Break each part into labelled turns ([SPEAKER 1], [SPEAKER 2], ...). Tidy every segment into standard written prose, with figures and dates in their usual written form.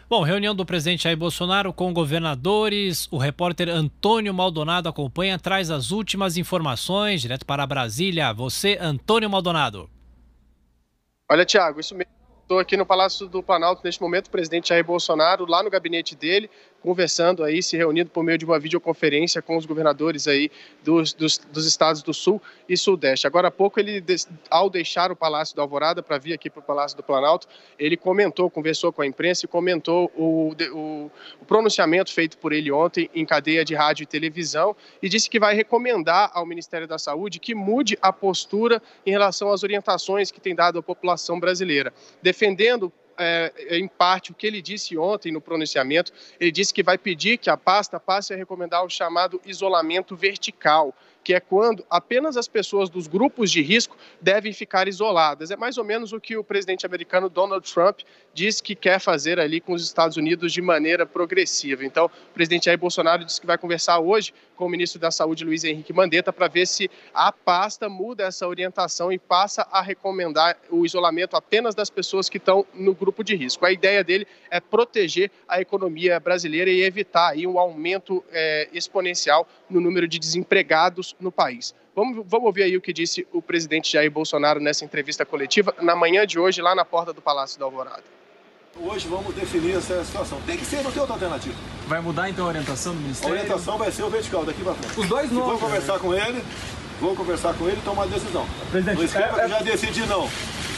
[SPEAKER 1] Bom, reunião do presidente Jair Bolsonaro com governadores. O repórter Antônio Maldonado acompanha, traz as últimas informações, direto para Brasília. Você, Antônio Maldonado.
[SPEAKER 2] Olha, Thiago, isso mesmo. Estou aqui no Palácio do Planalto neste momento, o presidente Jair Bolsonaro lá no gabinete dele, conversando aí, se reunindo por meio de uma videoconferência com os governadores aí dos estados do Sul e Sudeste. Agora há pouco, ele, ao deixar o Palácio da Alvorada para vir aqui para o Palácio do Planalto, ele conversou com a imprensa e comentou o pronunciamento feito por ele ontem em cadeia de rádio e televisão e disse que vai recomendar ao Ministério da Saúde que mude a postura em relação às orientações que tem dado à população brasileira. Defendendo em parte o que ele disse ontem no pronunciamento, ele disse que vai pedir que a pasta passe a recomendar o chamado isolamento vertical, que é quando apenas as pessoas dos grupos de risco devem ficar isoladas. É mais ou menos o que o presidente americano Donald Trump disse que quer fazer ali com os Estados Unidos de maneira progressiva. Então, o presidente Jair Bolsonaro disse que vai conversar hoje com o ministro da Saúde, Luiz Henrique Mandetta, para ver se a pasta muda essa orientação e passa a recomendar o isolamento apenas das pessoas que estão no grupo de risco. A ideia dele é proteger a economia brasileira e evitar aí um aumento exponencial no número de desempregados no país. Vamos ouvir aí o que disse o presidente Jair Bolsonaro nessa entrevista coletiva na manhã de hoje, lá na porta do Palácio da Alvorada.
[SPEAKER 3] Hoje vamos definir essa situação. Tem que ser, não tem outra alternativa.
[SPEAKER 4] Vai mudar então a orientação do Ministério?
[SPEAKER 3] A orientação vai ser o vertical daqui para frente.
[SPEAKER 4] Os dois não.
[SPEAKER 3] Vou conversar com ele e tomar a decisão. Presidente, não escreva que já decidi não.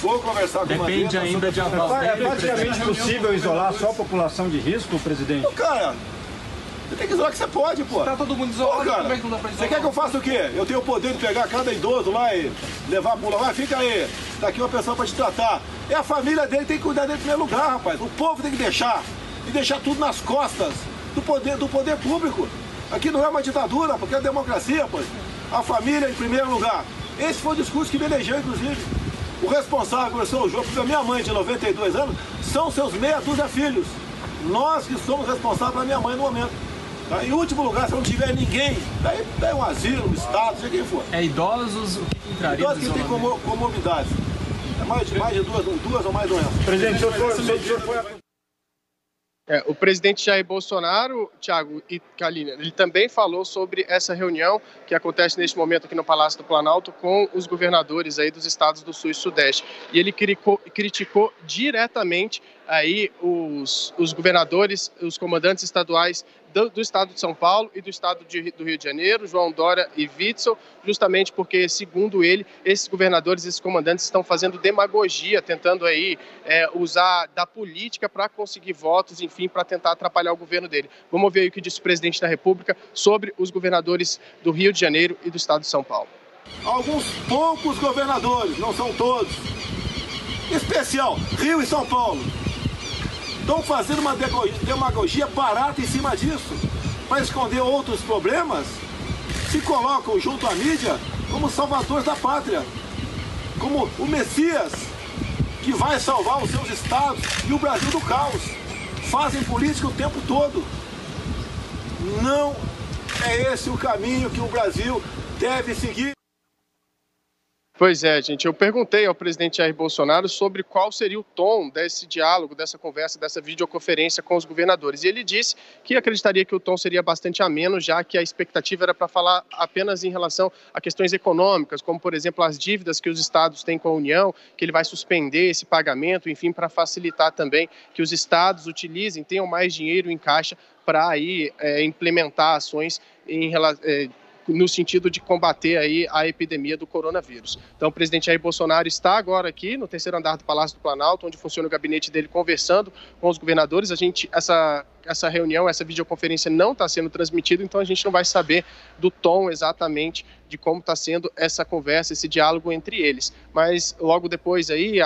[SPEAKER 3] Vou conversar com o Mandetta.
[SPEAKER 4] Depende ainda de aval.
[SPEAKER 5] É praticamente possível isolar só a população de risco, presidente?
[SPEAKER 3] Cara, você tem que isolar que você pode, pô.
[SPEAKER 4] Tá todo mundo isolado,
[SPEAKER 3] cara,
[SPEAKER 4] como é que não dá pra isolar?
[SPEAKER 3] Você quer que eu faça o quê? Eu tenho o poder de pegar cada idoso lá e levar pro lugar. Fica aí, tá aqui uma pessoa pra te tratar. É a família dele, tem que cuidar dele em primeiro lugar, rapaz. O povo tem que deixar. E deixar tudo nas costas do poder público. Aqui não é uma ditadura, porque é democracia, pô. A família em primeiro lugar. Esse foi o discurso que me elegeu, inclusive. O responsável por esse jogo, porque a minha mãe de 92 anos, são seus meia dúzia filhos. Nós que somos responsáveis pela minha mãe no momento. Tá? Em último lugar, se não tiver ninguém, daí um asilo, um estado, seja quem for.
[SPEAKER 4] É idosos, o que entraria?
[SPEAKER 3] Idosos que têm comorbidades. É mais de duas ou mais doenças.
[SPEAKER 5] Presidente, o senhor foi...
[SPEAKER 2] O presidente Jair Bolsonaro, Thiago e Kalina, ele também falou sobre essa reunião que acontece neste momento aqui no Palácio do Planalto com os governadores aí dos estados do Sul e Sudeste. E ele criticou diretamente aí os governadores, os comandantes estaduais do estado de São Paulo e do estado do Rio de Janeiro, João Dória e Witzel, justamente porque, segundo ele, esses governadores, esses comandantes estão fazendo demagogia, tentando aí usar da política para conseguir votos, enfim, para tentar atrapalhar o governo dele. Vamos ver aí o que disse o presidente da República sobre os governadores do Rio de Janeiro e do estado de São Paulo.
[SPEAKER 3] Alguns poucos governadores, não são todos, em especial Rio e São Paulo, estão fazendo uma demagogia barata em cima disso, para esconder outros problemas, se colocam junto à mídia como salvadores da pátria, como o Messias que vai salvar os seus estados e o Brasil do caos. Fazem política o tempo todo. Não é esse o caminho que o Brasil deve seguir.
[SPEAKER 2] Pois é, gente, eu perguntei ao presidente Jair Bolsonaro sobre qual seria o tom desse diálogo, dessa conversa, dessa videoconferência com os governadores. E ele disse que acreditaria que o tom seria bastante ameno, já que a expectativa era para falar apenas em relação a questões econômicas, como, por exemplo, as dívidas que os estados têm com a União, que ele vai suspender esse pagamento, enfim, para facilitar também que os estados utilizem, tenham mais dinheiro em caixa para aí implementar ações no sentido de combater aí a epidemia do coronavírus. Então, o presidente Jair Bolsonaro está agora aqui no terceiro andar do Palácio do Planalto, onde funciona o gabinete dele, conversando com os governadores. Essa reunião, essa videoconferência não está sendo transmitida, então a gente não vai saber do tom exatamente de como está sendo essa conversa, esse diálogo entre eles. Mas logo depois aí,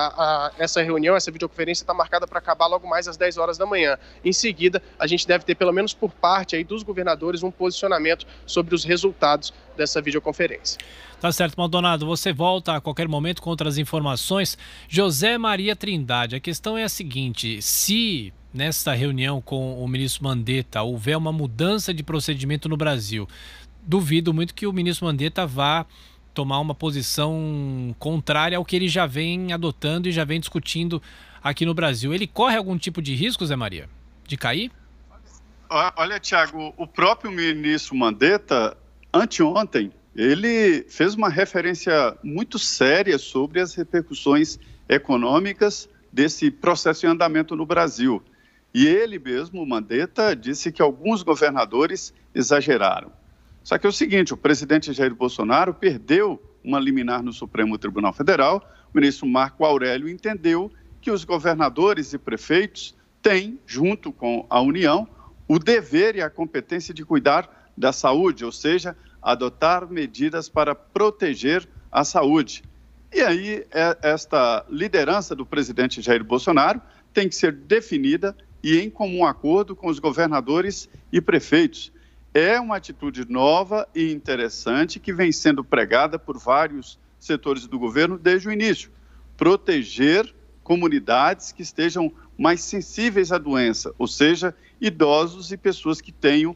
[SPEAKER 2] essa reunião, essa videoconferência está marcada para acabar logo mais às 10 horas da manhã. Em seguida, a gente deve ter, pelo menos por parte aí dos governadores, um posicionamento sobre os resultados dessa videoconferência.
[SPEAKER 1] Tá certo, Maldonado. Você volta a qualquer momento com outras informações. José Maria Trindade, a questão é a seguinte: se nesta reunião com o ministro Mandetta houver uma mudança de procedimento no Brasil, duvido muito que o ministro Mandetta vá tomar uma posição contrária ao que ele já vem adotando e já vem discutindo aqui no Brasil. Ele corre algum tipo de risco, Zé Maria, de cair?
[SPEAKER 6] Olha, Tiago, o próprio ministro Mandetta, anteontem, ele fez uma referência muito séria sobre as repercussões econômicas desse processo em andamento no Brasil. E ele mesmo, Mandetta, disse que alguns governadores exageraram. Só que é o seguinte, o presidente Jair Bolsonaro perdeu uma liminar no Supremo Tribunal Federal, o ministro Marco Aurélio entendeu que os governadores e prefeitos têm, junto com a União, o dever e a competência de cuidar da saúde, ou seja, adotar medidas para proteger a saúde. E aí, esta liderança do presidente Jair Bolsonaro tem que ser definida e em comum acordo com os governadores e prefeitos. É uma atitude nova e interessante que vem sendo pregada por vários setores do governo desde o início. Proteger comunidades que estejam mais sensíveis à doença, ou seja, idosos e pessoas que tenham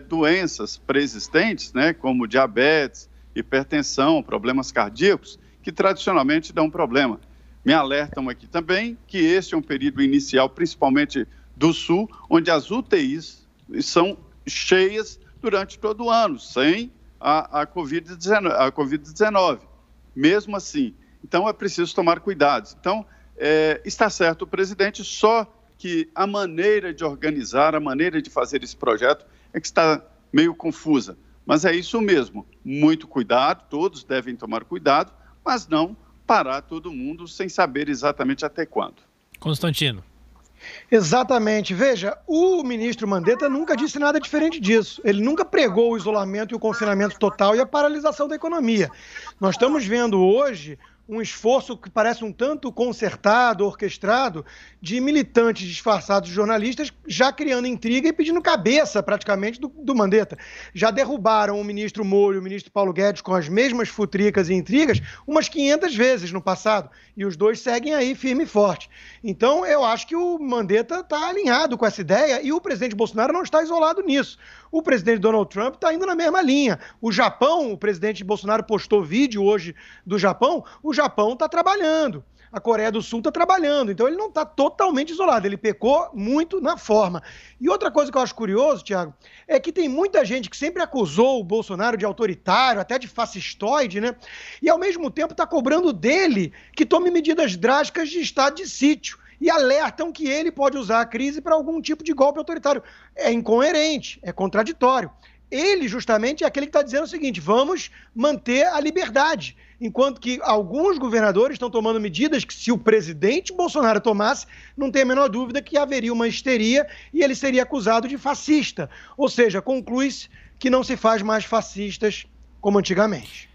[SPEAKER 6] doenças pré-existentes, né, como diabetes, hipertensão, problemas cardíacos, que tradicionalmente dão problema. Me alertam aqui também que este é um período inicial, principalmente do Sul, onde as UTIs são cheias durante todo o ano, sem a Covid-19. Mesmo assim, então é preciso tomar cuidado. Então, está certo o presidente, só que a maneira de organizar, a maneira de fazer esse projeto é que está meio confusa. Mas é isso mesmo, muito cuidado, todos devem tomar cuidado, mas não parar todo mundo sem saber exatamente até quando.
[SPEAKER 1] Constantino.
[SPEAKER 7] Exatamente. Veja, o ministro Mandetta nunca disse nada diferente disso. Ele nunca pregou o isolamento e o confinamento total e a paralisação da economia. Nós estamos vendo hoje um esforço que parece um tanto concertado, orquestrado, de militantes disfarçados de jornalistas já criando intriga e pedindo cabeça, praticamente, do Mandetta. Já derrubaram o ministro Moro e o ministro Paulo Guedes com as mesmas futricas e intrigas umas 500 vezes no passado. E os dois seguem aí firme e forte. Então, eu acho que o Mandetta está alinhado com essa ideia e o presidente Bolsonaro não está isolado nisso. O presidente Donald Trump está indo na mesma linha. O Japão, o presidente Bolsonaro postou vídeo hoje do Japão, o Japão está trabalhando. A Coreia do Sul está trabalhando, então ele não está totalmente isolado, ele pecou muito na forma. E outra coisa que eu acho curioso, Tiago, é que tem muita gente que sempre acusou o Bolsonaro de autoritário, até de fascistoide, né? E ao mesmo tempo está cobrando dele que tome medidas drásticas de estado de sítio. E alertam que ele pode usar a crise para algum tipo de golpe autoritário. É incoerente, é contraditório. Ele, justamente, é aquele que está dizendo o seguinte: vamos manter a liberdade. Enquanto que alguns governadores estão tomando medidas que, se o presidente Bolsonaro tomasse, não tem a menor dúvida que haveria uma histeria e ele seria acusado de fascista. Ou seja, conclui-se que não se faz mais fascistas como antigamente.